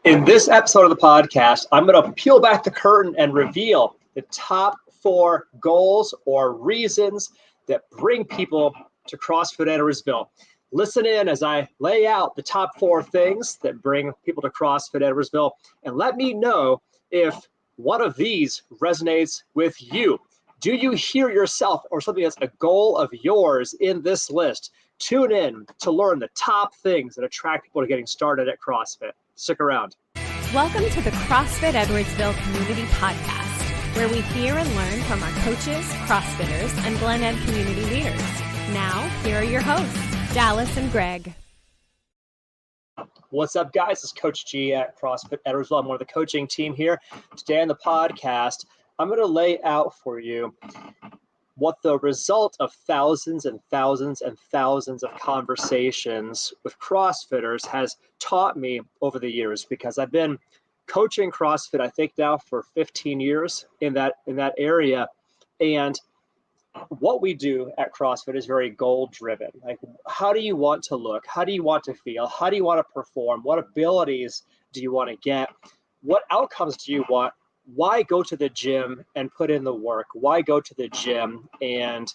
In this episode of the podcast, I'm going to peel back the curtain and reveal the top 4 goals or reasons that bring people to CrossFit Edwardsville. Listen in as I lay out the top 4 things that bring people to CrossFit Edwardsville, and let me know if one of these resonates with you. Do you hear yourself or something that's a goal of yours in this list? Tune in to learn the top things that attract people to getting started at CrossFit. Stick around. Welcome to the CrossFit Edwardsville Community Podcast, where we hear and learn from our coaches, CrossFitters, and Glen Ed community leaders. Now, here are your hosts, Dallas and Greg. What's up, guys? It's Coach G at CrossFit Edwardsville. I'm one of the coaching team here. Today on the podcast, I'm going to lay out for you what the result of thousands and thousands and thousands of conversations with CrossFitters has taught me over the years, because I've been coaching CrossFit, I think now for 15 years in that area. And what we do at CrossFit is very goal driven. Like, how do you want to look? How do you want to feel? How do you want to perform? What abilities do you want to get? What outcomes do you want? Why go to the gym and put in the work? Why go to the gym and,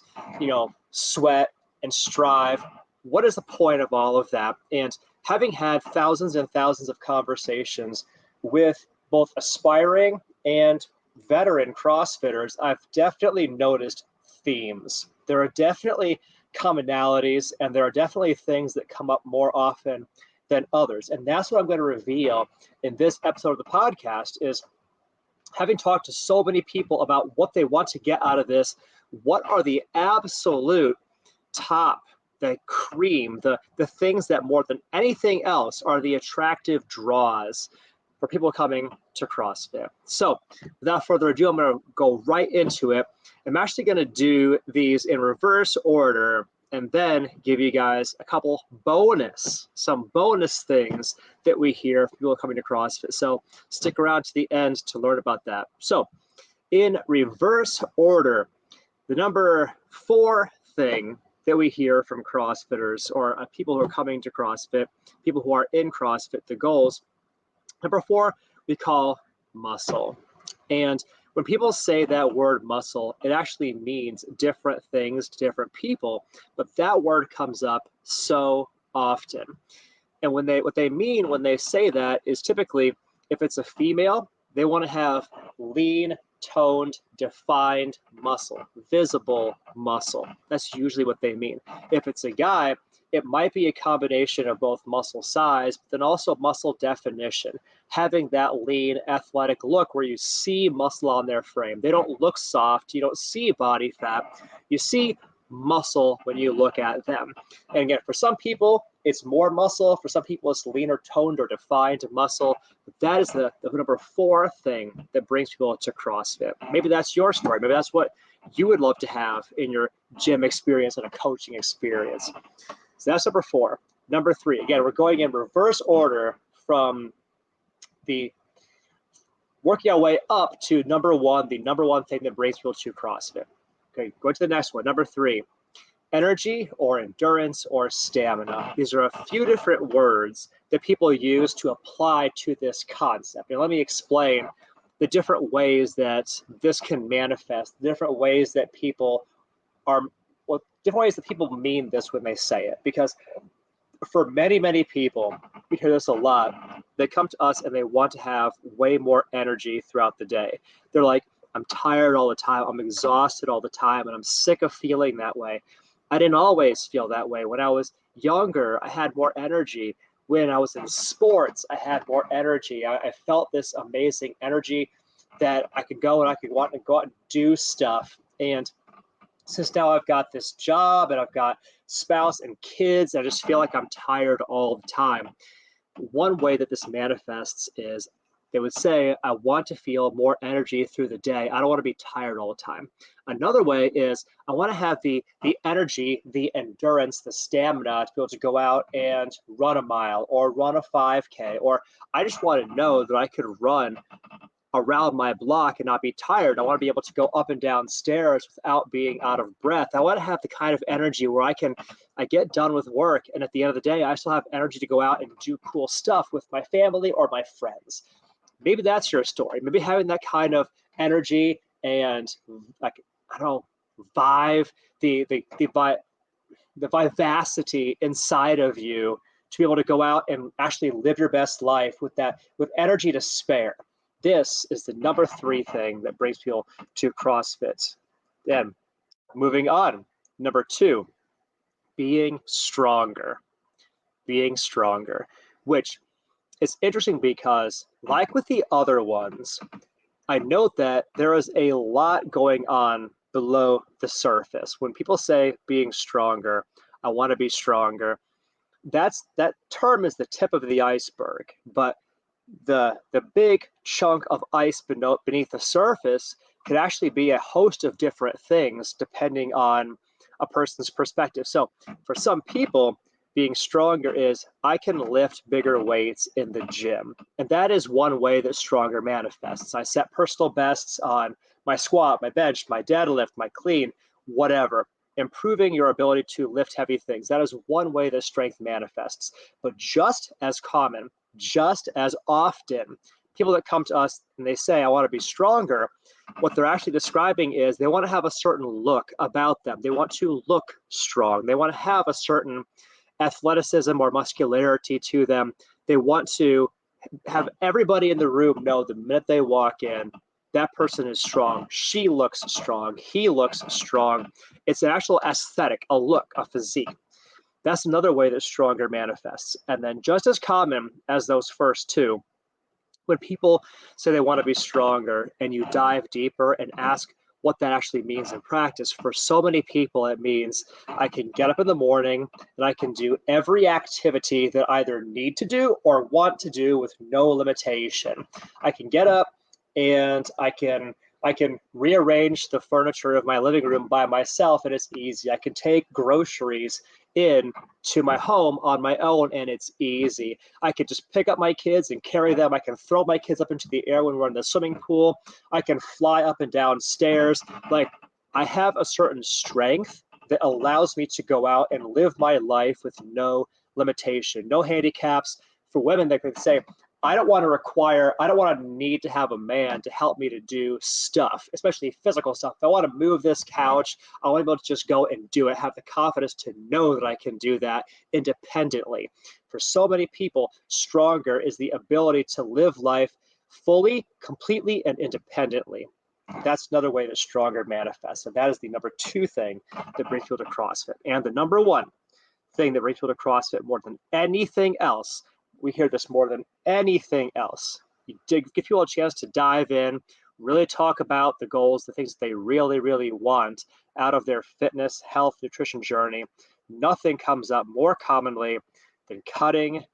sweat and strive? What is the point of all of that? And having had thousands and thousands of conversations with both aspiring and veteran CrossFitters, I've definitely noticed themes. There are definitely commonalities, and there are definitely things that come up more often than others. And that's what I'm going to reveal in this episode of the podcast is, having talked to so many people about what they want to get out of this, what are the absolute top, the cream, the things that more than anything else are the attractive draws for people coming to CrossFit. So without further ado, I'm going to go right into it. I'm actually going to do these in reverse order and then give you guys some bonus things that we hear from people coming to CrossFit. So stick around to the end to learn about that. So in reverse order, the number 4 thing that we hear from CrossFitters or people who are coming to CrossFit, people who are in CrossFit, the goals, number 4, we call muscle. And when people say that word muscle, it actually means different things to different people, but that word comes up so often. And what they mean when they say that is, typically, if it's a female, they want to have lean, toned, defined muscle, visible muscle. That's usually what they mean. If it's a guy, it might be a combination of both muscle size, but then also muscle definition, having that lean, athletic look where you see muscle on their frame. They don't look soft. You don't see body fat. You see muscle when you look at them. And again, for some people, it's more muscle. For some people, it's leaner, toned, or defined muscle. But that is the number 4 thing that brings people to CrossFit. Maybe that's your story. Maybe that's what you would love to have in your gym experience and a coaching experience. So that's number 4. Number 3, again, we're going in reverse order from the working our way up to number 1, the number 1 thing that brings people to CrossFit. Okay, go to the next one. Number 3, energy or endurance or stamina. These are a few different words that people use to apply to this concept. And let me explain the different ways that this can manifest, different ways that people mean this when they say it. Because for many, many people, we hear this a lot, they come to us and they want to have way more energy throughout the day. They're like, I'm tired all the time, I'm exhausted all the time, and I'm sick of feeling that way. I didn't always feel that way. When I was younger, I had more energy. When I was in sports, I had more energy. I felt this amazing energy that I could go and go out and do stuff. And since now I've got this job and I've got spouse and kids, I just feel like I'm tired all the time. One way that this manifests is they would say, I want to feel more energy through the day. I don't want to be tired all the time. Another way is I want to have the energy, the endurance, the stamina to be able to go out and run a mile or run a 5K, or I just want to know that I could run around my block and not be tired. I want to be able to go up and down stairs without being out of breath. I want to have the kind of energy where I get done with work, and at the end of the day, I still have energy to go out and do cool stuff with my family or my friends. Maybe that's your story. Maybe having that kind of energy and, like, I don't know, the vivacity inside of you to be able to go out and actually live your best life with energy to spare. This is the number 3 thing that brings people to CrossFit. Then moving on, number 2, being stronger. Being stronger, which is interesting because, like with the other ones, I note that there is a lot going on below the surface. When people say being stronger, I want to be stronger, that term is the tip of the iceberg. But the big chunk of ice beneath the surface could actually be a host of different things depending on a person's perspective. So for some people, being stronger is, I can lift bigger weights in the gym. And that is one way that stronger manifests. I set personal bests on my squat, my bench, my deadlift, my clean, whatever. Improving your ability to lift heavy things. That is one way that strength manifests. But just as common, just as often, people that come to us and they say, I want to be stronger, what they're actually describing is they want to have a certain look about them. They want to look strong. They want to have a certain athleticism or muscularity to them. They want to have everybody in the room know the minute they walk in, that person is strong. She looks strong. He looks strong. It's an actual aesthetic, a look, a physique. That's another way that stronger manifests. And then just as common as those first two, when people say they want to be stronger and you dive deeper and ask what that actually means in practice, for so many people, it means I can get up in the morning and I can do every activity that I either need to do or want to do with no limitation. I can get up and I can rearrange the furniture of my living room by myself, and it's easy. I can take groceries in to my home on my own, and it's easy. I could just pick up my kids and carry them. I can throw my kids up into the air when we're in the swimming pool. I can fly up and down stairs. Like, I have a certain strength that allows me to go out and live my life with no limitation, no handicaps. For women, they could say, I don't want to need to have a man to help me to do stuff, especially physical stuff. If I want to move this couch, I want to be able to just go and do it, have the confidence to know that I can do that independently. For so many people, stronger is the ability to live life fully, completely, and independently. That's another way that stronger manifests. And that is the number 2 thing that brings people to CrossFit. And the number 1 thing that brings people to CrossFit more than anything else, we hear this more than anything else, you give people a chance to dive in, really talk about the goals, the things that they really, really want out of their fitness, health, nutrition journey. Nothing comes up more commonly than cutting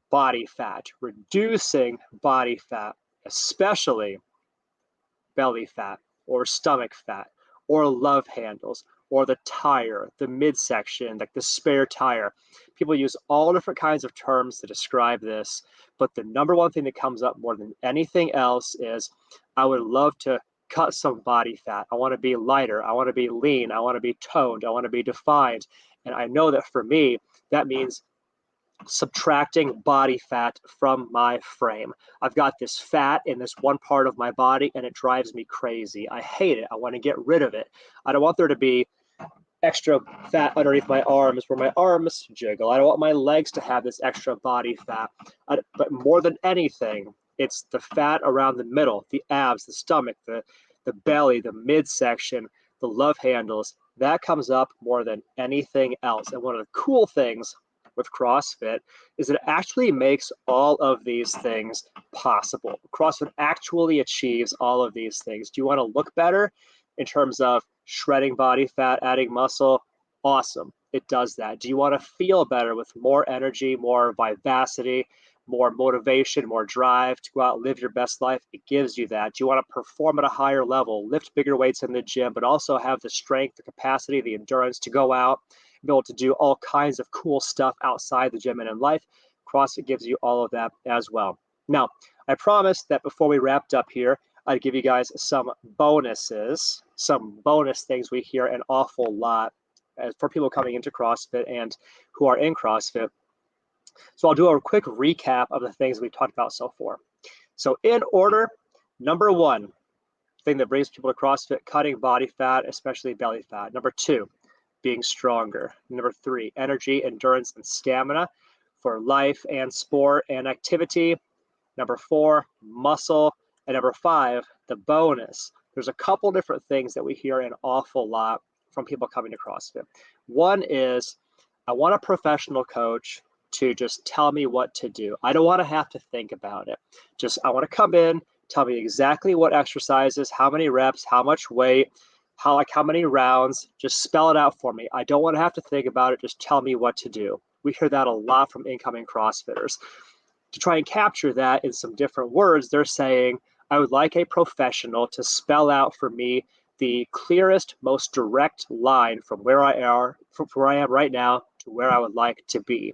body fat, reducing body fat, especially belly fat or stomach fat or love handles or the tire, the midsection, like the spare tire. People use all different kinds of terms to describe this, but the number 1 thing that comes up more than anything else is, I would love to cut some body fat. I want to be lighter. I want to be lean. I want to be toned. I want to be defined. And I know that for me, that means subtracting body fat from my frame. I've got this fat in this one part of my body and it drives me crazy. I hate it. I want to get rid of it. I don't want there to be extra fat underneath my arms where my arms jiggle. I don't want my legs to have this extra body fat. But more than anything, it's the fat around the middle, the abs, the stomach, the belly, the midsection, the love handles. That comes up more than anything else. And one of the cool things with CrossFit is it actually makes all of these things possible. CrossFit actually achieves all of these things. Do you want to look better in terms of shredding body fat, adding muscle? Awesome. It does that. Do you want to feel better with more energy, more vivacity, more motivation, more drive to go out and live your best life? It gives you that. Do you want to perform at a higher level, lift bigger weights in the gym, but also have the strength, the capacity, the endurance to go out, be able to do all kinds of cool stuff outside the gym and in life? CrossFit gives you all of that as well. Now, I promised that before we wrapped up here, I'd give you guys some bonuses, some bonus things we hear an awful lot for people coming into CrossFit and who are in CrossFit. So I'll do a quick recap of the things we've talked about so far. So in order, number one, thing that brings people to CrossFit, cutting body fat, especially belly fat. Number two, being stronger. Number three, energy, endurance, and stamina for life and sport and activity. Number four, muscle. And number five, the bonus. There's a couple different things that we hear an awful lot from people coming to CrossFit. One is, I want a professional coach to just tell me what to do. I don't want to have to think about it. I want to come in, tell me exactly what exercises, how many reps, how much weight, how many rounds, just spell it out for me. I don't want to have to think about it. Just tell me what to do. We hear that a lot from incoming CrossFitters. To try and capture that in some different words, they're saying, I would like a professional to spell out for me the clearest, most direct line from where I am right now to where I would like to be.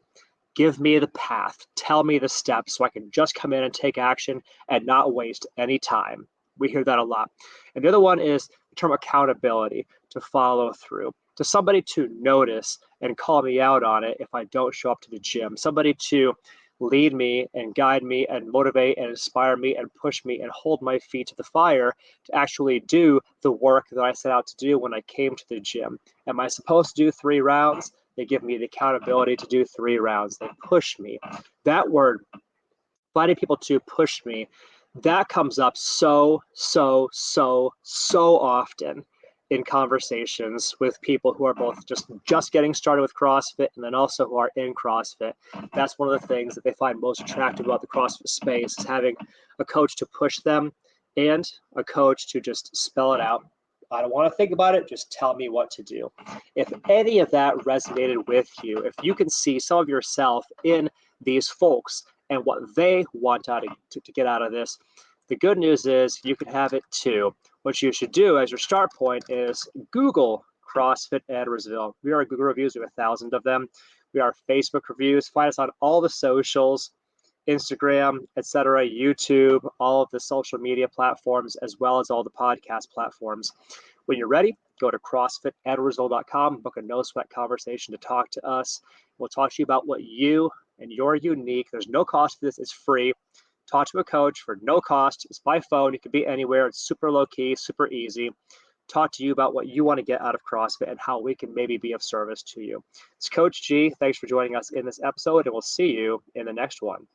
Give me the path. Tell me the steps so I can just come in and take action and not waste any time. We hear that a lot. And the other one is the term accountability, to follow through, to somebody to notice and call me out on it if I don't show up to the gym, somebody to lead me and guide me and motivate and inspire me and push me and hold my feet to the fire to actually do the work that I set out to do when I came to the gym. Am I supposed to do 3 rounds? They give me the accountability to do 3 rounds. They push me. That word, finding people to push me, that comes up so often in conversations with people who are both just getting started with CrossFit and then also who are in CrossFit. That's one of the things that they find most attractive about the CrossFit space, is having a coach to push them and a coach to just spell it out. I don't want to think about it. Just tell me what to do. If any of that resonated with you, if you can see some of yourself in these folks and what they want to get out of this, the good news is you can have it too. What you should do as your start point is Google CrossFit Edwardsville. We are Google reviews. We have 1,000 of them. We are Facebook reviews. Find us on all the socials, Instagram, etc., YouTube, all of the social media platforms, as well as all the podcast platforms. When you're ready, go to CrossFitEdwardsville.com, book a no-sweat conversation to talk to us. We'll talk to you about what you and your unique. There's no cost for this. It's free. Talk to a coach for no cost. It's by phone. It could be anywhere. It's super low-key, super easy. Talk to you about what you want to get out of CrossFit and how we can maybe be of service to you. It's Coach G. Thanks for joining us in this episode, and we'll see you in the next one.